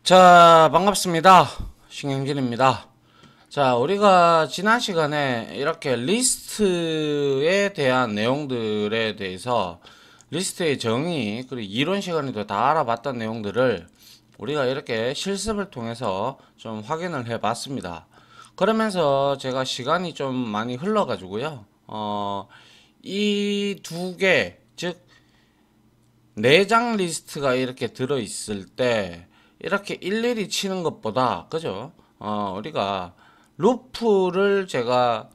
자, 반갑습니다. 신경진입니다. 자, 우리가 지난 시간에 이렇게 리스트에 대한 내용들에 대해서 리스트의 정의, 그리고 이론 시간에도 다 알아봤던 내용들을 우리가 이렇게 실습을 통해서 좀 확인을 해 봤습니다. 그러면서 제가 시간이 좀 많이 흘러 가지고요. 이 두 개, 즉 내장 리스트가 이렇게 들어 있을 때 이렇게 일일이 치는 것보다, 그죠? 우리가 루프를 제가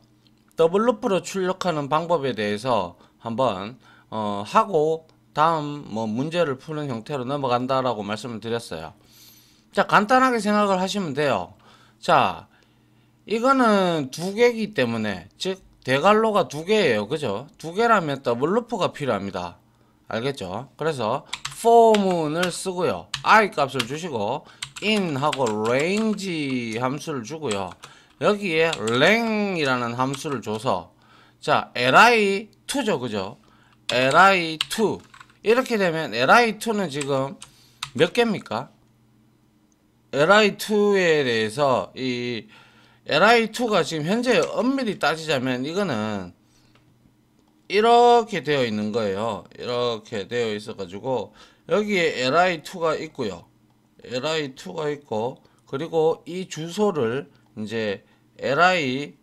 더블 루프로 출력하는 방법에 대해서 한번 하고 다음 문제를 푸는 형태로 넘어간다라고 말씀을 드렸어요. 자, 간단하게 생각을 하시면 돼요. 자, 이거는 두 개이기 때문에, 즉 대괄호가 두 개예요. 그죠? 두 개라면 더블 루프가 필요합니다. 알겠죠? 그래서 for문을 쓰고요. i 값을 주시고 in 하고 range 함수를 주고요. 여기에 leng이라는 함수를 줘서, 자, li2죠. 그죠? li2 이렇게 되면 li2는 지금 몇 개입니까? li2에 대해서 이 li2가 지금 현재 엄밀히 따지자면 이거는 이렇게 되어 있는 거예요. 이렇게 되어 있어 가지고 여기에 li2가 있고요. li2가 있고, 그리고 이 주소를 이제 li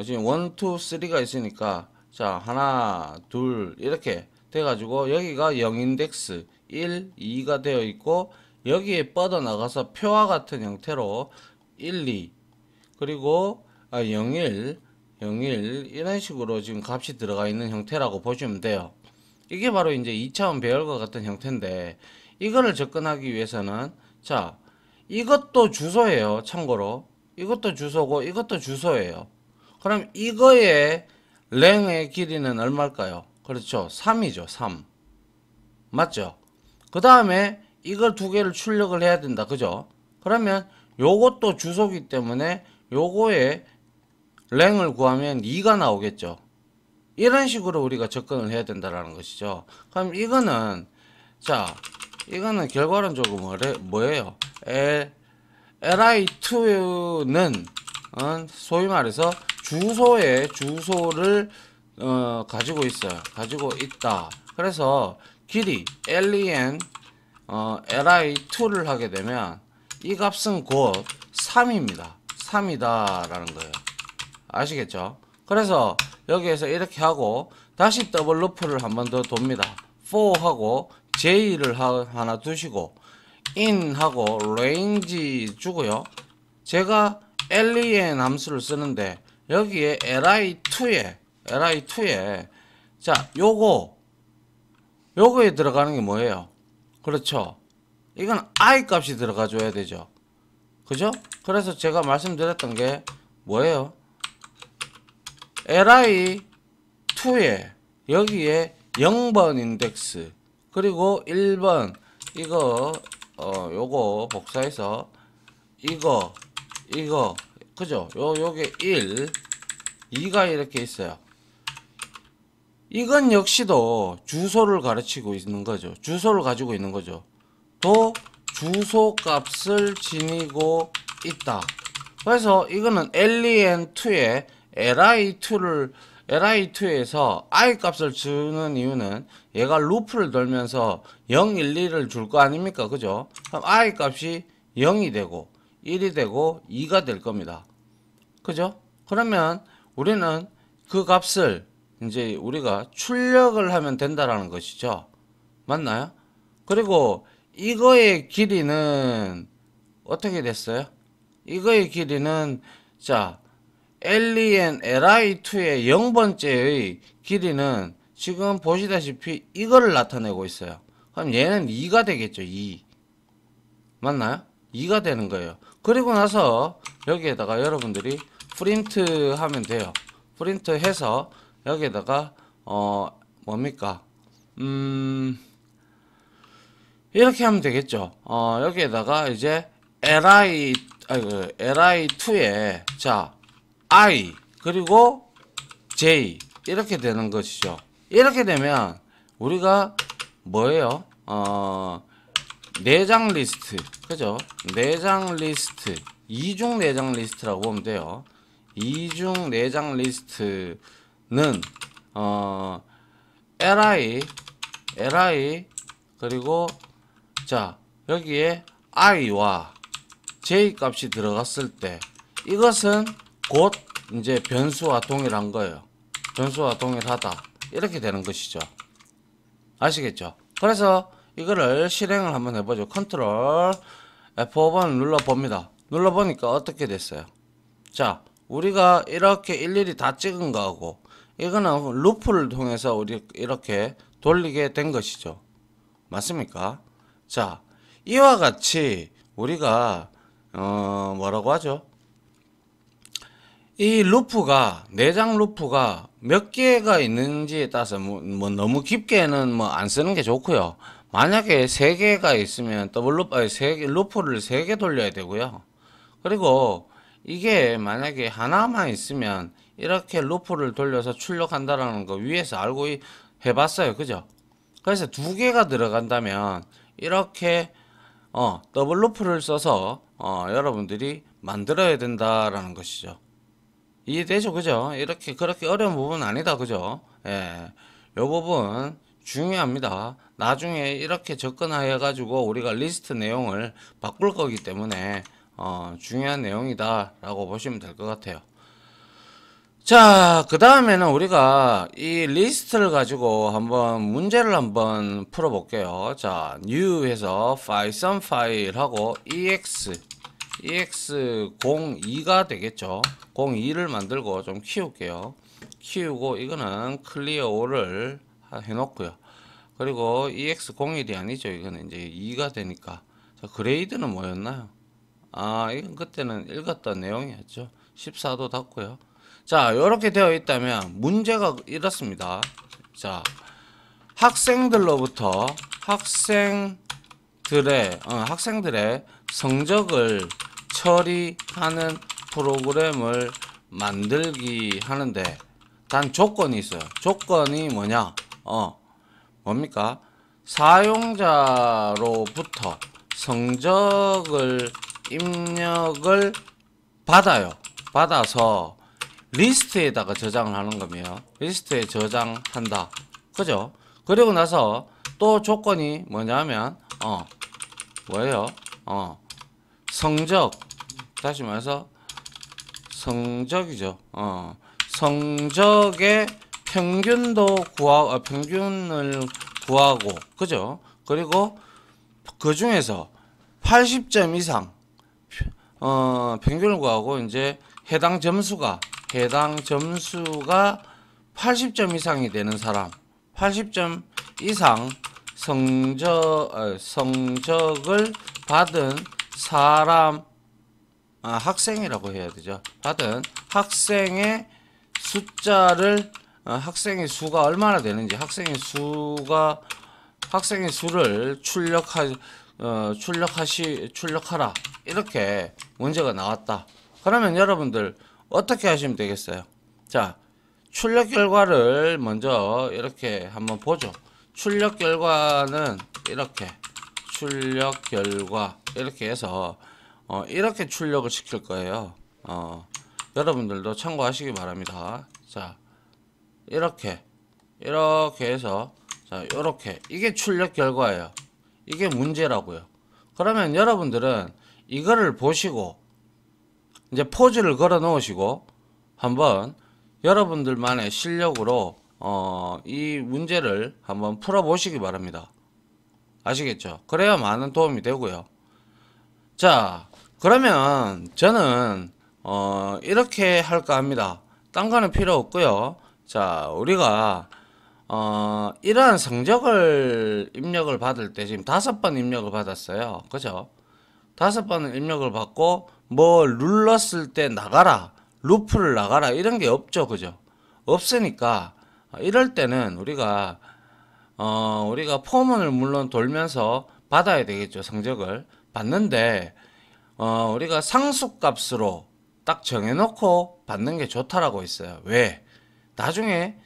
지금 1, 2, 3가 있으니까, 자, 하나, 둘 이렇게 돼 가지고 여기가 0인덱스 1, 2가 되어 있고, 여기에 뻗어 나가서 표와 같은 형태로 1, 2 그리고 0, 1 이런 식으로 지금 값이 들어가 있는 형태라고 보시면 돼요. 이게 바로 이제 2차원 배열과 같은 형태인데, 이거를 접근하기 위해서는, 자, 이것도 주소예요. 참고로 이것도 주소고 이것도 주소예요. 그럼 이거의 랭의 길이는 얼마일까요? 그렇죠, 3이죠. 3 맞죠? 그 다음에 이걸 두 개를 출력을 해야 된다. 그죠? 그러면 요것도 주소기 때문에 요거의 랭을 구하면 2가 나오겠죠. 이런 식으로 우리가 접근을 해야 된다라는 것이죠. 그럼 이거는, 자, 이거는 결과론적으로 뭐예요? li2는 소위 말해서 주소를 가지고 있어요. 가지고 있다. 그래서 길이 len li2를 하게 되면 이 값은 곧 3입니다. 3이다 라는 거예요. 아시겠죠? 그래서 여기에서 이렇게 하고 다시 더블 루프를 한 번 더 돕니다. for 하고 j를 하나 두시고 in 하고 range 주고요. 제가 len 함수를 쓰는데 여기에 li2에 자, 요거에 들어가는 게 뭐예요? 그렇죠, 이건 i 값이 들어가 줘야 되죠. 그죠? 그래서 제가 말씀드렸던 게 뭐예요? li2에 여기에 0번 인덱스 그리고 1번 이거 요거 복사해서 이거 그죠? 요게 1 2가 이렇게 있어요. 이건 역시도 주소를 가르치고 있는 거죠. 주소를 가지고 있는 거죠. 또 주소 값을 지니고 있다. 그래서 이거는 len2에 li2에서 i 값을 주는 이유는 얘가 루프를 돌면서 0, 1, 2를 줄 거 아닙니까? 그죠? 그럼 i 값이 0이 되고 1이 되고 2가 될 겁니다. 그죠? 그러면 우리는 그 값을 이제 우리가 출력을 하면 된다라는 것이죠. 맞나요? 그리고 이거의 길이는 어떻게 됐어요? 이거의 길이는, 자, len li2의 0번째의 길이는 지금 보시다시피 이거를 나타내고 있어요. 그럼 얘는 2가 되겠죠. 2 맞나요? 2가 되는 거예요. 그리고 나서 여기에다가 여러분들이 프린트 하면 돼요. 프린트 해서 여기에다가 뭡니까? 이렇게 하면 되겠죠. 여기에다가 이제 li2에 자, i 그리고 j 이렇게 되는 것이죠. 이렇게 되면 우리가 뭐예요? 내장 리스트, 그죠? 내장 리스트, 이중 내장 리스트라고 보면 돼요. 이중 내장 리스트는 li 그리고 자 여기에 i와 j 값이 들어갔을 때 이것은 곧 이제 변수와 동일한 거예요. 변수와 동일하다 이렇게 되는 것이죠. 아시겠죠? 그래서 이거를 실행을 한번 해보죠. 컨트롤 F5번 눌러봅니다. 눌러보니까 어떻게 됐어요? 자, 우리가 이렇게 일일이 다 찍은 거하고 이거는 루프를 통해서 우리 이렇게 돌리게 된 것이죠. 맞습니까? 자, 이와 같이 우리가 뭐라고 하죠? 이 루프가 내장 루프가 몇 개가 있는지에 따라서 뭐 너무 깊게는 뭐 안 쓰는 게 좋고요. 만약에 3개가 있으면 더블 루프 루프를 3개 돌려야 되고요. 그리고 이게 만약에 하나만 있으면 이렇게 루프를 돌려서 출력한다라는 거 위에서 알고 해봤어요. 그죠? 그래서 2개가 들어간다면 이렇게 더블 루프를 써서 여러분들이 만들어야 된다라는 것이죠. 이해되죠? 그죠? 이렇게 그렇게 어려운 부분은 아니다. 그죠? 예. 요 부분 중요합니다. 나중에 이렇게 접근해 가지고 우리가 리스트 내용을 바꿀 거기 때문에 중요한 내용이다 라고 보시면 될 것 같아요. 자, 그 다음에는 우리가 이 리스트를 가지고 한번 문제를 한번 풀어 볼게요. 자, new 해서 python 파일하고 ex02가 되겠죠. 02를 만들고 좀 키울게요. 키우고 이거는 클리어 5를 해놓고요. 그리고 ex01이 아니죠. 이거는 이제 2가 되니까. 자, 그레이드는 뭐였나요? 아, 이건 그때는 읽었던 내용이었죠. 14도 닫고요. 자, 이렇게 되어 있다면 문제가 이렇습니다. 자, 학생들로부터 학생들의 성적을 처리하는 프로그램을 만들기 하는데 단 조건이 있어요. 조건이 뭐냐? 뭡니까? 사용자로부터 성적을 입력을 받아서 리스트에다가 저장을 하는 거며 리스트에 저장한다. 그죠? 그리고 나서 또 조건이 뭐냐면 뭐예요? 성적, 다시 말해서 성적이죠. 성적의 평균도 평균을 구하고, 그죠? 그리고 그 중에서 80점 이상 평균을 구하고 이제 해당 점수가 80점 이상이 되는 사람, 80점 이상 성적을 받은 사람, 학생이라고 해야 되죠. 받은 학생의 숫자를, 학생의 수가 얼마나 되는지, 학생의 수를 출력하라. 이렇게 문제가 나왔다. 그러면 여러분들 어떻게 하시면 되겠어요? 자, 출력 결과를 먼저 이렇게 한번 보죠. 출력 결과는 출력 결과 이렇게 해서 이렇게 출력을 시킬 거예요. 여러분들도 참고하시기 바랍니다. 자, 이렇게 해서 자, 요렇게 이게 출력 결과예요. 이게 문제라고요. 그러면 여러분들은 이거를 보시고 이제 포즈를 걸어 놓으시고 한번 여러분들만의 실력으로 이 문제를 한번 풀어 보시기 바랍니다. 아시겠죠? 그래야 많은 도움이 되고요. 자, 그러면 저는 이렇게 할까 합니다. 딴 거는 필요 없고요. 자, 우리가 이러한 성적을 입력을 받을 때 지금 5번 입력을 받았어요. 그죠? 5번을 입력을 받고 뭐 눌렀을 때 나가라, 루프를 나가라 이런 게 없죠. 그죠? 없으니까 이럴 때는 우리가 포문을 물론 돌면서 받아야 되겠죠. 성적을 받는데 우리가 상수값으로 딱 정해놓고 받는 게 좋다라고 있어요. 왜? 나중에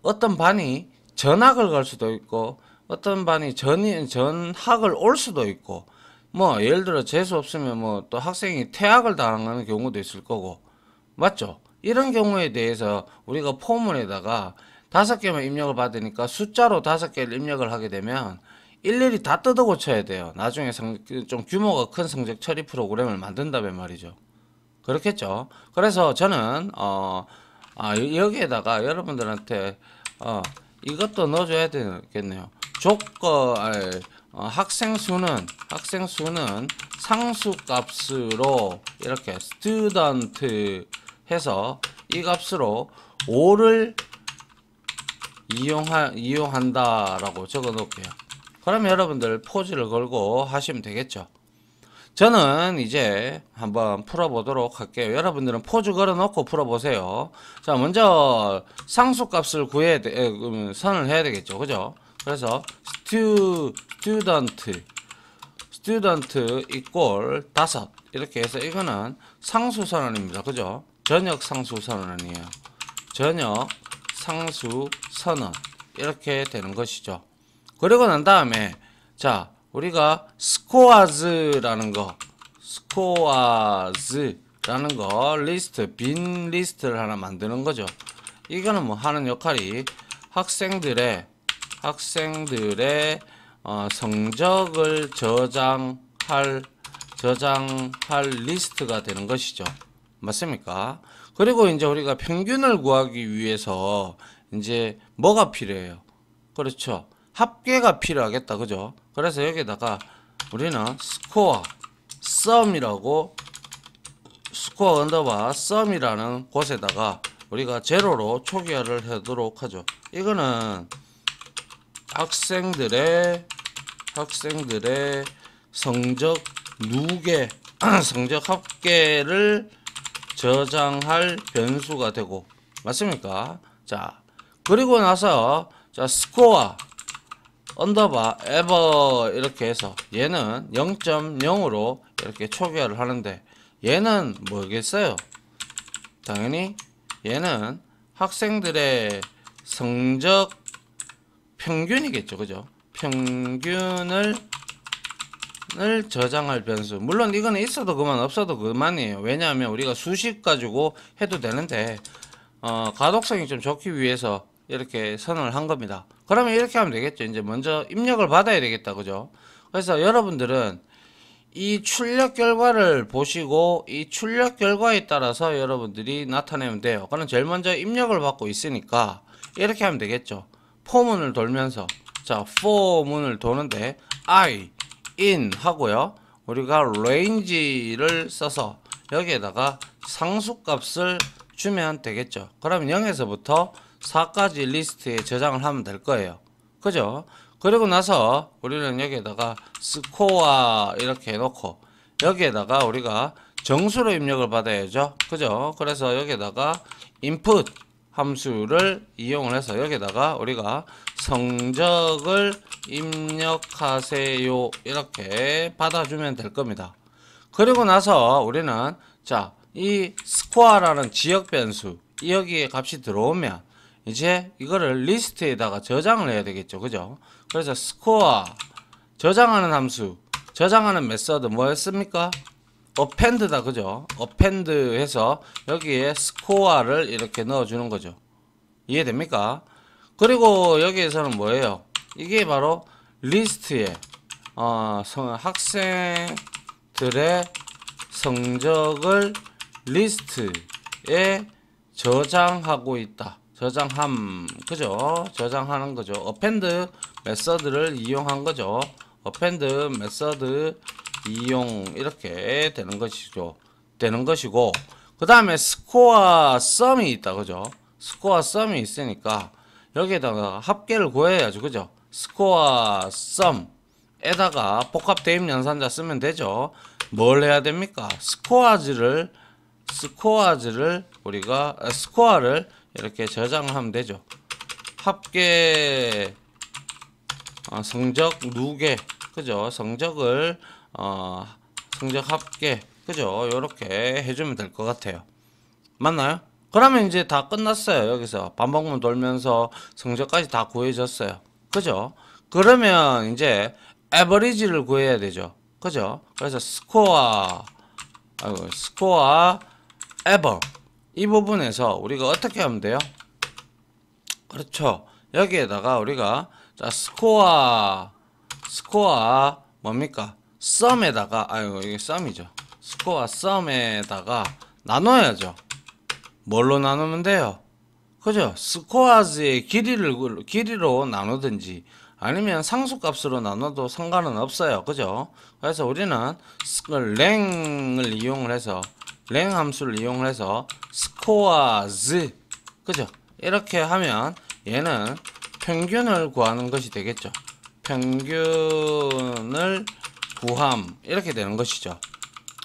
어떤 반이 전학을 갈 수도 있고 어떤 반이 전학을 올 수도 있고, 뭐 예를 들어 재수 없으면 뭐 또 학생이 퇴학을 당하는 경우도 있을 거고, 맞죠? 이런 경우에 대해서 우리가 포문에다가 5개만 입력을 받으니까 숫자로 5개를 입력을 하게 되면 일일이 다 뜯어 고쳐야 돼요. 나중에 좀 규모가 큰 성적 처리 프로그램을 만든다면 말이죠. 그렇겠죠. 그래서 저는 여기에다가 여러분들한테 이것도 넣어줘야 되겠네요. 학생 수는 상수값으로 이렇게 student 해서 이 값으로 5를 이용한다라고 적어 놓을게요. 그러면 여러분들 포즈를 걸고 하시면 되겠죠. 저는 이제 한번 풀어보도록 할게요. 여러분들은 포즈 걸어놓고 풀어보세요. 자, 먼저 상수값을 선을 해야 되겠죠. 그죠? 그래서 student equal 5 이렇게 해서 이거는 상수선언입니다. 그죠? 전역 상수선언이에요. 전역 상수선언 이렇게 되는 것이죠. 그리고 난 다음에 자, 우리가 scores라는 거 리스트, 빈 리스트를 하나 만드는 거죠. 이거는 뭐 하는 역할이 학생들의 성적을 저장할 리스트가 되는 것이죠. 맞습니까? 그리고 이제 우리가 평균을 구하기 위해서 이제 뭐가 필요해요? 그렇죠. 합계가 필요하겠다. 그죠? 그래서 여기다가 우리는 score 언더바 sum이라는 곳에다가 우리가 제로로 초기화를 하도록 하죠. 이거는 학생들의 성적 성적 합계를 저장할 변수가 되고, 맞습니까? 자, 그리고 나서 자, score 언더바 ever 이렇게 해서 얘는 0.0으로 이렇게 초기화를 하는데, 얘는 뭐겠어요? 당연히 얘는 학생들의 성적 평균이겠죠. 그죠? 평균을 저장할 변수. 물론 이거는 있어도 그만 없어도 그만이에요. 왜냐하면 우리가 수식 가지고 해도 되는데 가독성이 좀 좋기 위해서 이렇게 선언을 한 겁니다. 그러면 이렇게 하면 되겠죠. 이제 먼저 입력을 받아야 되겠다. 그죠? 그래서 여러분들은 이 출력 결과를 보시고 이 출력 결과에 따라서 여러분들이 나타내면 돼요. 그럼 제일 먼저 입력을 받고 있으니까 이렇게 하면 되겠죠. 포문을 돌면서 자, for 문을 도는데 I, in 하고요. 우리가 range를 써서 여기에다가 상수값을 주면 되겠죠. 그러면 0에서부터 4까지 리스트에 저장을 하면 될 거예요. 그죠? 그리고 나서 우리는 여기에다가 score 이렇게 해놓고 여기에다가 우리가 정수로 입력을 받아야죠. 그죠? 그래서 여기에다가 input 함수를 이용을 해서 여기다가 우리가 성적을 입력하세요 이렇게 받아주면 될 겁니다. 그리고 나서 우리는 자, 이 score라는 지역 변수 여기에 값이 들어오면 이제 이거를 리스트에다가 저장을 해야 되겠죠. 그죠? 그래서 score 저장하는 함수, 저장하는 메서드 뭐였습니까? append다. 그죠? append 해서 여기에 score를 이렇게 넣어주는 거죠. 이해됩니까? 그리고 여기에서는 뭐예요? 이게 바로 리스트에 학생들의 성적을 리스트에 저장하고 있다. 저장함. 그죠? 저장하는 거죠. append 메서드를 이용한 거죠. append 메서드 이용 이렇게 되는 것이죠. 되는 것이고 그 다음에 score sum이 있다. 그죠? score sum이 있으니까 여기에다가 합계를 구해야죠. 그죠? score sum에다가 복합 대입 연산자 쓰면 되죠. 뭘 해야 됩니까? scores를 우리가 score를 이렇게 저장을 하면 되죠. 합계 성적 누계. 그죠? 성적을 성적 합계. 그죠? 요렇게 해주면 될 것 같아요. 맞나요? 그러면 이제 다 끝났어요. 여기서 반복문 돌면서 성적까지 다 구해졌어요. 그죠? 그러면 이제 에버리지를 구해야 되죠. 그죠? 그래서 스코어 에버 이 부분에서 우리가 어떻게 하면 돼요? 그렇죠. 여기에다가 우리가 자 스코어 뭡니까? 썸에다가 이게 썸이죠. 스코어 썸에다가 나눠야죠. 뭘로 나누면 돼요? 그죠? 스코어즈의 길이로 나누든지 아니면 상수값으로 나눠도 상관은 없어요. 그죠? 그래서 우리는 랭을 이용을 해서 랭 함수를 이용을 해서 스코어즈 그죠? 이렇게 하면 얘는 평균을 구하는 것이 되겠죠. 평균을 구함 이렇게 되는 것이죠.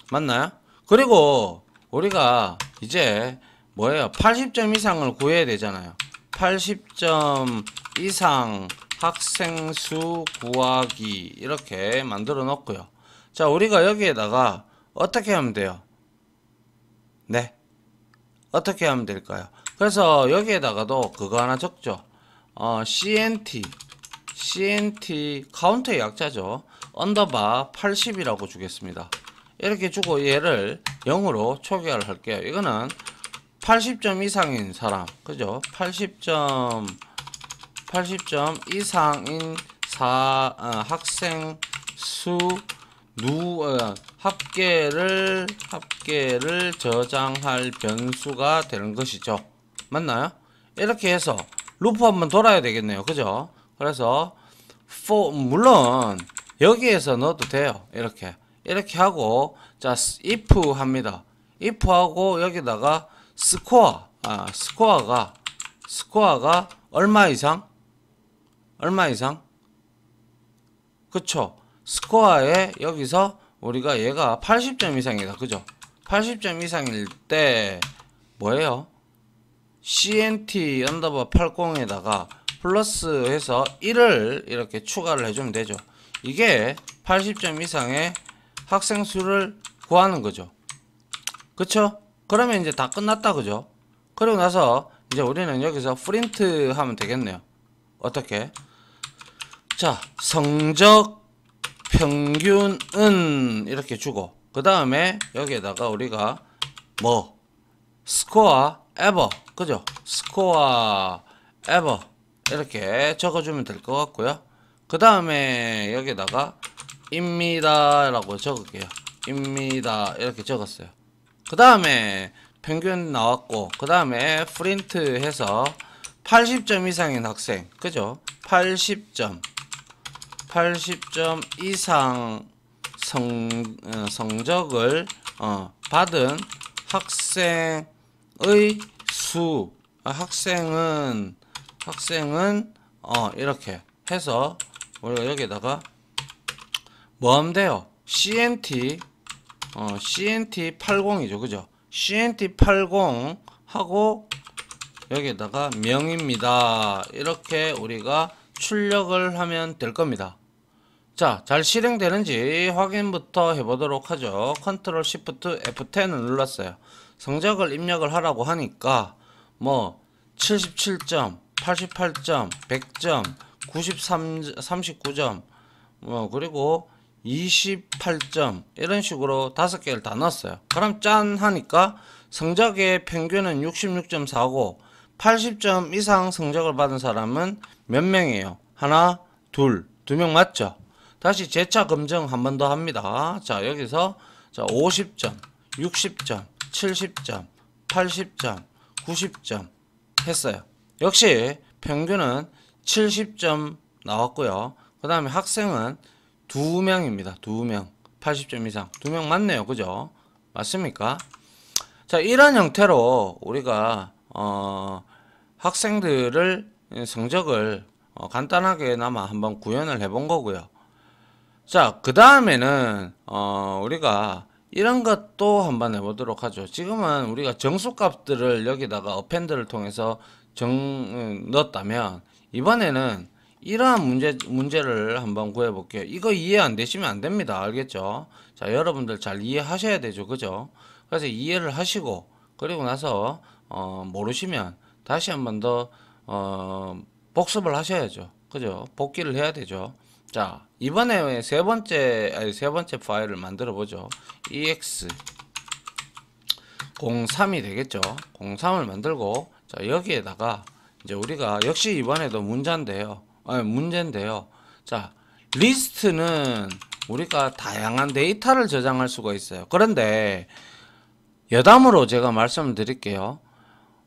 맞나요? 그리고 우리가 이제 뭐예요? 80점 이상을 구해야 되잖아요. 80점 이상 학생 수 구하기 이렇게 만들어 놓고요. 자, 우리가 여기에다가 어떻게 하면 돼요? 네. 어떻게 하면 될까요? 그래서 여기에다가도 그거 하나 적죠. CNT 카운트의 약자죠. 언더바 80이라고 주겠습니다. 이렇게 주고 얘를 0으로 초기화를 할게요. 이거는 80점 이상인 사람, 그죠? 80점 이상인 학생 수 합계를 저장할 변수가 되는 것이죠. 맞나요? 이렇게 해서 루프 한번 돌아야 되겠네요. 그죠? 그래서 물론 여기에서 넣어도 돼요. 이렇게 하고 자 if 합니다. if 하고 여기다가 스코어가 얼마 이상? 그쵸? 스코어에 여기서 우리가 얘가 80점 이상이다. 그죠? 80점 이상일 때 뭐예요? CNT 언더바 80에다가 플러스 해서 1을 이렇게 추가를 해주면 되죠. 이게 80점 이상의 학생 수를 구하는 거죠. 그쵸? 그러면 이제 다 끝났다. 그죠? 그리고 나서 이제 우리는 여기서 프린트 하면 되겠네요. 어떻게? 자, 성적 평균은 이렇게 주고 그 다음에 여기에다가 우리가 스코어 에버 그죠? 스코어 에버 이렇게 적어주면 될 것 같고요. 그 다음에 여기다가 입니다 라고 적을게요. 입니다 이렇게 적었어요. 그 다음에 평균 나왔고 그 다음에 프린트 해서 80점 이상인 학생 그죠? 80점 이상 성적을 받은 학생의 수 학생은 이렇게 해서 우리가 여기다가 뭐 하면 돼요? CNT 80이죠. 그죠? CNT 80 하고 여기다가 명입니다. 이렇게 우리가 출력을 하면 될 겁니다. 자, 잘 실행되는지 확인부터 해보도록 하죠. 컨트롤 시프트 F10을 눌렀어요. 성적을 입력을 하라고 하니까 뭐 77점, 88점, 100점, 39점 그리고 28점 이런 식으로 5개를 다 넣었어요. 그럼 짠 하니까 성적의 평균은 66.4고 80점 이상 성적을 받은 사람은 몇 명이에요? 하나, 두 명 맞죠? 다시 재차 검증 한 번 더 합니다. 자, 여기서 자 50점, 60점, 70점, 80점, 90점 했어요. 역시 평균은 70점 나왔고요. 그 다음에 학생은 2명입니다. 2명. 80점 이상. 2명 맞네요. 그죠? 맞습니까? 자, 이런 형태로 우리가 학생들을 성적을 간단하게나마 한번 구현을 해본 거고요. 자, 그 다음에는 우리가 이런 것도 한번 해보도록 하죠. 지금은 우리가 정수값들을 여기다가 어펜드를 통해서 넣었다면 이번에는 이러한 문제를 한번 구해볼게요. 이거 이해 안 되시면 안 됩니다. 알겠죠? 자, 여러분들 잘 이해하셔야 되죠. 그죠? 그래서 이해를 하시고 그리고 나서 모르시면 다시 한번 더 복습을 하셔야죠. 그죠? 복귀를 해야 되죠. 자, 이번에 세 번째 파일을 만들어 보죠. ex03이 되겠죠. 03을 만들고, 자, 여기에다가 이제 우리가 역시 이번에도 문제인데요. 자, 리스트는 우리가 다양한 데이터를 저장할 수가 있어요. 그런데 여담으로 제가 말씀을 드릴게요.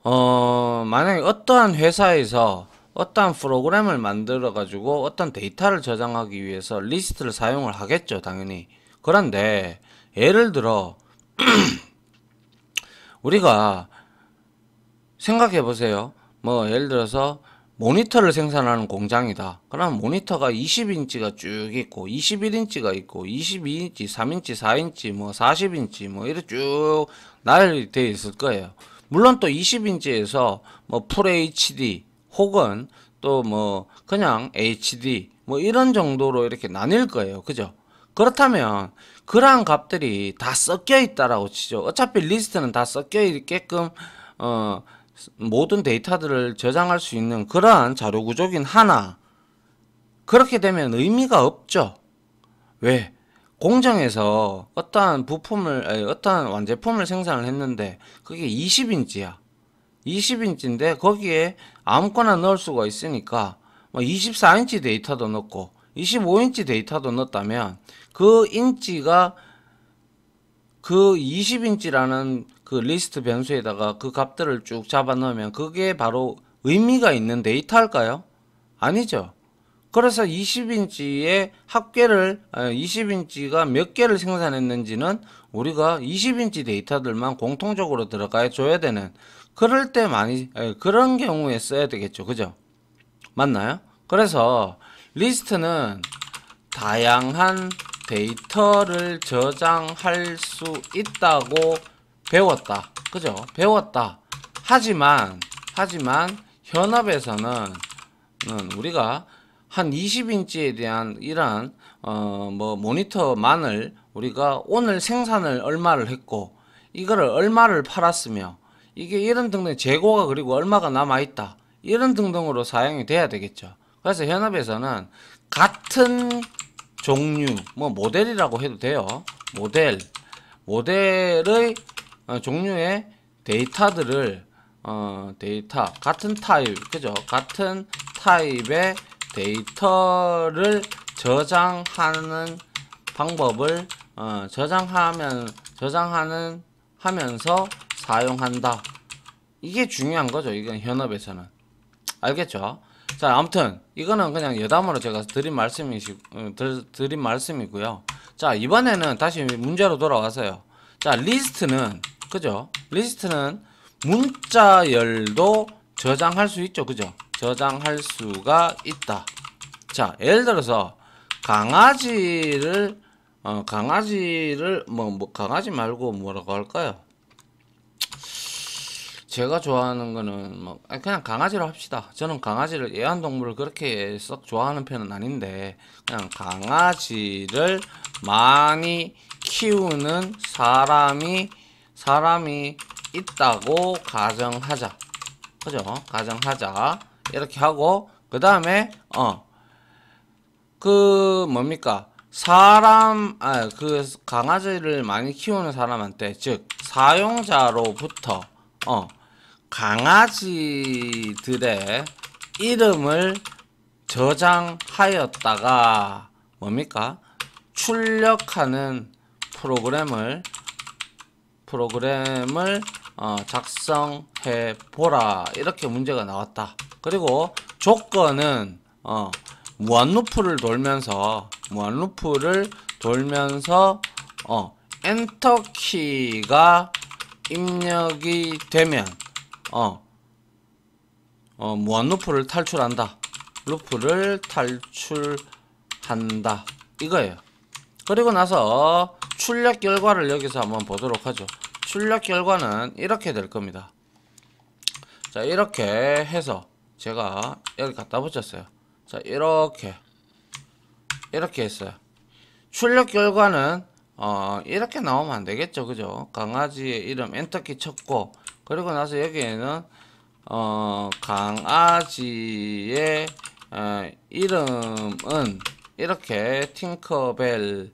만약에 어떠한 회사에서 어떠한 프로그램을 만들어 가지고 어떤 데이터를 저장하기 위해서 리스트를 사용을 하겠죠, 당연히. 그런데 예를 들어 우리가 생각해 보세요. 뭐 예를 들어서 모니터를 생산하는 공장이다. 그럼 모니터가 20인치가 쭉 있고 21인치가 있고 22인치, 3인치, 4인치, 뭐 40인치 뭐 이렇게 쭉 나열되어 있을 거예요. 물론 또 20인치에서 뭐 풀 HD 혹은 또 뭐 그냥 HD 뭐 이런 정도로 이렇게 나뉠 거예요. 그죠? 그렇다면 그러한 값들이 다 섞여 있다라고 치죠. 어차피 리스트는 다 섞여 있게끔 모든 데이터들을 저장할 수 있는 그러한 자료 구조긴 하나, 그렇게 되면 의미가 없죠. 왜? 공장에서 어떠한 어떠한 완제품을 생산을 했는데 그게 20인치야. 20인치인데 거기에 아무거나 넣을 수가 있으니까 24인치 데이터도 넣고 25인치 데이터도 넣었다면 그 인치가 그 20인치라는 그 리스트 변수에다가 그 값들을 쭉 잡아 넣으면 그게 바로 의미가 있는 데이터일까요? 아니죠. 그래서 20인치의 합계를 20인치가 몇 개를 생산했는지는 우리가 20인치 데이터들만 공통적으로 들어가 줘야 되는, 그럴 때 그런 경우에 써야 되겠죠. 그죠? 맞나요? 그래서 리스트는 다양한 데이터를 저장할 수 있다고 배웠다. 그죠? 배웠다. 하지만 현업에서는 우리가 한 20인치에 대한 이러한 뭐 모니터만을 우리가 오늘 생산을 얼마를 했고 이거를 얼마를 팔았으며 이게 이런 등등 재고가 그리고 얼마가 남아있다, 이런 등등으로 사용이 돼야 되겠죠. 그래서 현업에서는 같은 종류, 뭐 모델이라고 해도 돼요. 모델의 종류의 데이터들을 같은 타입, 그죠? 같은 타입의 데이터를 저장하는 방법을 하면서 사용한다. 이게 중요한 거죠. 이건 현업에서는. 알겠죠? 자, 아무튼 이거는 그냥 여담으로 제가 드린 말씀이고요. 자, 이번에는 다시 문제로 돌아와서요. 자, 리스트는, 그죠? 리스트는 문자열도 저장할 수 있죠. 그죠? 저장할 수가 있다. 자, 예를 들어서 강아지를 강아지 말고 뭐라고 할까요? 제가 좋아하는 거는 뭐 그냥 강아지로 합시다. 저는 강아지를, 애완동물을 그렇게 썩 좋아하는 편은 아닌데 그냥 강아지를 많이 키우는 사람이 있다고 가정하자. 그죠? 가정하자. 이렇게 하고 그 다음에 뭡니까? 그 강아지를 많이 키우는 사람한테, 즉 사용자로부터 강아지들의 이름을 저장하였다가 뭡니까? 출력하는 프로그램을 작성해 보라, 이렇게 문제가 나왔다. 그리고 조건은 무한루프를 돌면서 엔터 키가 입력이 되면 무한루프를 탈출한다. 이거예요. 그리고 나서 출력 결과를 여기서 한번 보도록 하죠. 출력 결과는 이렇게 될 겁니다. 자, 이렇게 해서 제가 여기 갖다 붙였어요. 자, 이렇게 했어요. 출력 결과는 이렇게 나오면 안 되겠죠. 그죠? 강아지의 이름 엔터키 쳤고, 그리고 나서 여기에는 강아지의 이름은 이렇게 팅커벨,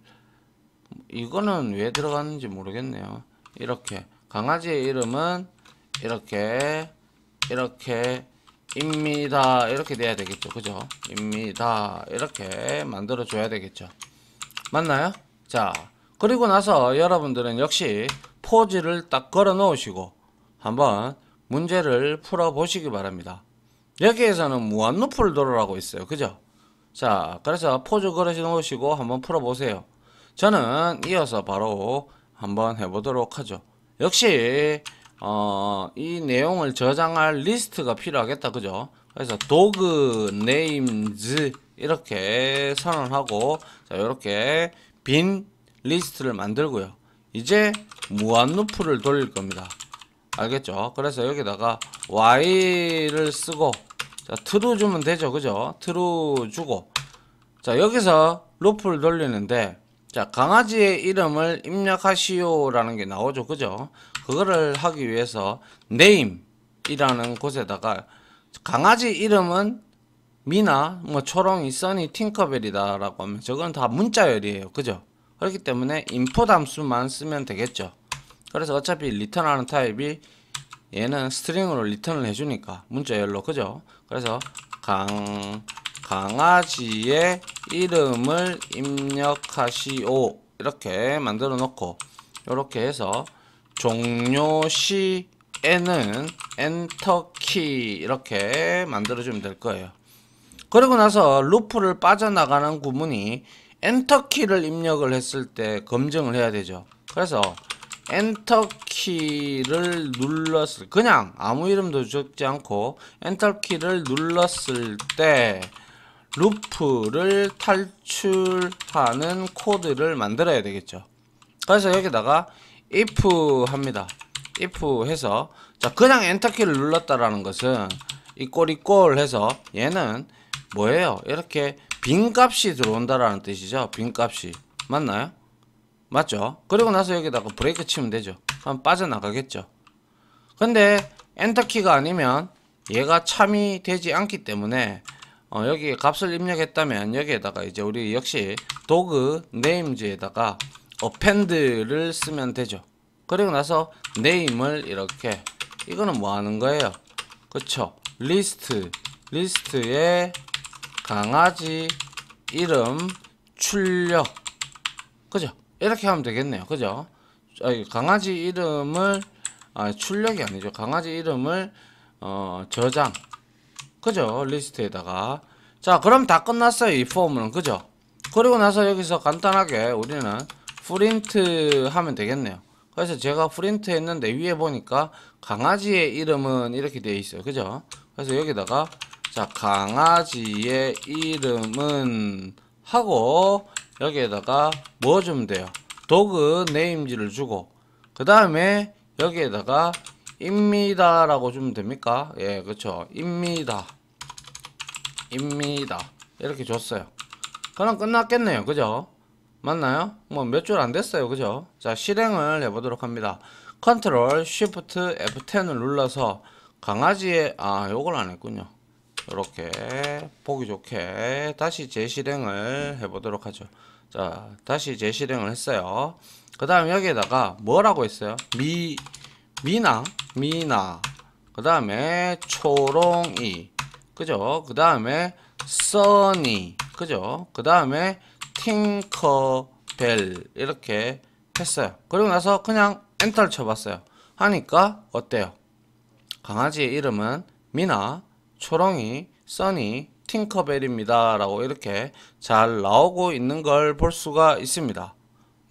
이거는 왜 들어갔는지 모르겠네요. 이렇게 강아지의 이름은 이렇게 입니다. 이렇게 돼야 되겠죠. 그죠? 입니다. 이렇게 만들어 줘야 되겠죠. 맞나요? 자, 그리고 나서 여러분들은 역시 포즈를 딱 걸어 놓으시고 한번 문제를 풀어 보시기 바랍니다. 여기에서는 무한루프를 돌으라고 있어요. 그죠? 자, 그래서 포즈 걸어 놓으시고 한번 풀어 보세요. 저는 이어서 바로 한번 해보도록 하죠. 역시 이 내용을 저장할 리스트가 필요하겠다. 그죠? 그래서 도그 네임즈 이렇게 선언하고, 자, 이렇게 빈 리스트를 만들고요. 이제 무한루프를 돌릴 겁니다. 알겠죠? 그래서 여기다가 y를 쓰고, 자, true 주면 되죠. 그죠? true 주고, 자, 여기서 루프를 돌리는데, 자, 강아지의 이름을 입력하시오 라는 게 나오죠. 그죠? 그거를 하기 위해서 name 이라는 곳에다가 강아지 이름은 미나, 뭐 초롱이, 써니, 팅커벨이다 라고 하면 저건 다 문자열이에요. 그죠? 그렇기 때문에 input 함수만 쓰면 되겠죠. 그래서 어차피 리턴하는 타입이 얘는 스트링으로 리턴을 해주니까 문자열로. 그죠? 그래서 강아지의 이름을 입력하시오 이렇게 만들어 놓고, 이렇게 해서 종료 시에는 엔터키 이렇게 만들어 주면 될 거예요. 그리고 나서 루프를 빠져나가는 구문이 엔터키를 입력을 했을 때 검증을 해야 되죠. 그래서 엔터키를 눌렀을, 그냥 아무 이름도 적지 않고 엔터키를 눌렀을 때 루프를 탈출하는 코드를 만들어야 되겠죠. 그래서 여기다가 if 합니다. if 해서, 자, 그냥 엔터키를 눌렀다라는 것은 이꼴 해서 얘는 뭐예요? 이렇게 빈값이 들어온다라는 뜻이죠. 빈값이. 맞나요? 맞죠? 그리고 나서 여기다가 브레이크 치면 되죠. 그럼 빠져나가겠죠. 근데 엔터키가 아니면 얘가 참이 되지 않기 때문에 여기 값을 입력했다면 여기에다가 이제 우리 역시 도그 네임즈에다가 append를 쓰면 되죠. 그리고 나서 name을 이렇게, 이거는 뭐 하는 거예요? 그쵸? 리스트에 강아지 이름 출력, 그죠? 이렇게 하면 되겠네요. 그죠? 강아지 이름을, 출력이 아니죠. 강아지 이름을 저장, 그죠? 리스트에다가. 자, 그럼 다 끝났어요. 이 폼은. 그죠? 그리고 나서 여기서 간단하게 우리는 프린트 하면 되겠네요. 그래서 제가 프린트 했는데 위에 보니까 강아지의 이름은 이렇게 되어 있어요. 그죠? 그래서 여기다가, 자, 강아지의 이름은 하고, 여기에다가 뭐 주면 돼요? 도그 네임즈를 주고, 그 다음에 여기에다가 입니다 라고 주면 됩니까? 예, 그렇죠. 입니다 이렇게 줬어요. 그럼 끝났겠네요. 그죠? 맞나요? 뭐 몇 줄 안 됐어요. 그죠? 자, 실행을 해보도록 합니다. 컨트롤 쉬프트 F10을 눌러서 강아지의, 요걸 안 했군요. 이렇게 보기 좋게 다시 재실행을 해보도록 하죠. 자, 다시 재실행을 했어요. 그 다음 여기에다가 뭐라고 했어요? 미나, 그 다음에 초롱이, 그죠? 그 다음에 써니, 그죠? 그 다음에 팅커벨 이렇게 했어요. 그리고 나서 그냥 엔터를 쳐봤어요. 하니까 어때요? 강아지의 이름은 미나, 초롱이, 써니, 팅커벨입니다 라고 이렇게 잘 나오고 있는 걸 볼 수가 있습니다.